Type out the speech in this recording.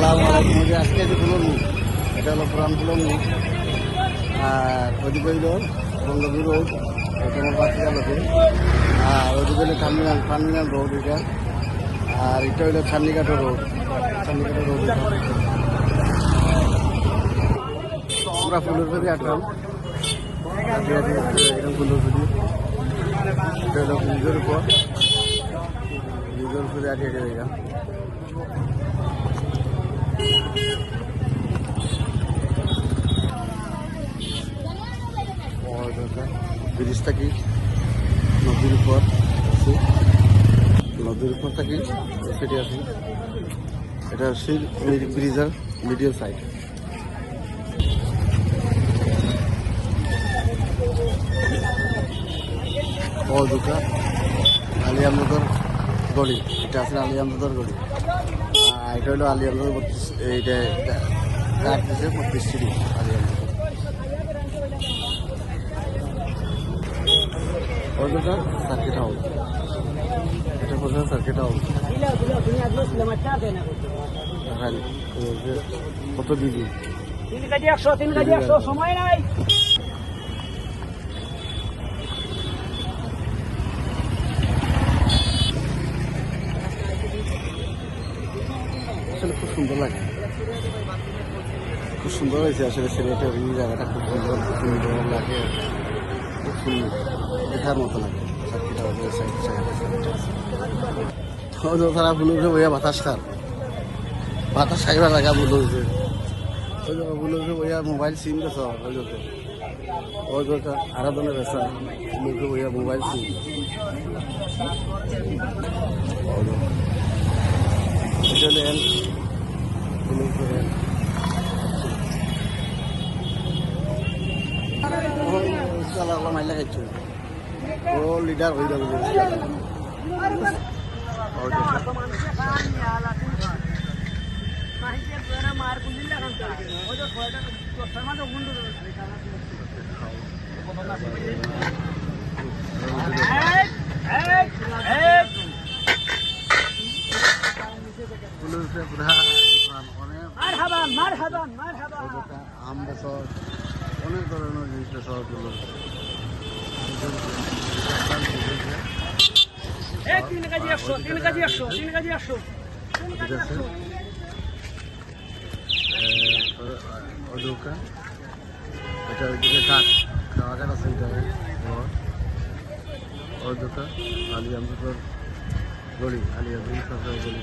আসসালামু আলাইকুম। আজকে যে ফুলন মুখ, এটা হলো পুরান ফুলন মুখ। আর ওদিকে হইল বঙ্গবীর রোড, তোমার বাচ্চা লোকে। আর ওদিকে হইলো টার্মিনাল রোড এটা। আর এটা হইলো ছান্নিঘাটা রোড। আমরা ফুলের ফেরি আটলাম, এরকম ফুলের ফেরি। এটা হলো ব্রিজের উপর আটিয়ে জায়গা। ব্রিজ থাকি নদীর উপর থাকি ফেরি আছে। এটা হচ্ছে ব্রিজের মিডিয়াম সাইড। দুটা আলী আমদার গড়ি, এটা আছে আলী আমদার গড়ি। এটা হলো আলী আমদার 32, এইটা কাঠ দিচ্ছে 32 সিঁড়ি আলী আমদার। ওইটা সার্কিট হাউস, এটা কোথায় সার্কিট হাউস। কত দিবি 3 কেজি 100 সময় নাই। আসলে খুব সুন্দর লাগে, খুব সুন্দর হয়েছে আসলে সিলেটের এই জায়গাটা খুব সুন্দর লাগে, খুব সুন্দর দেখার মতো লাগে। তারা বুলুকে বইয়া বাতাস খাইবার লাগা বুলুকে বইয়া মোবাইল সিম গেছ আরাধনা বেসা বুলুকে বইয়া মোবাইল সিম। মাইলা খাইছো ও লিডার হয়ে যাবে। আম বেসর অনেক ধরনের জিনিস বেসর গুলো। 3 কেজি 100 এটা ওইদিকে ঘাট আছে, এটা ওই দোকান আলী আমদার গড়ি, আলী আমদার গড়ি।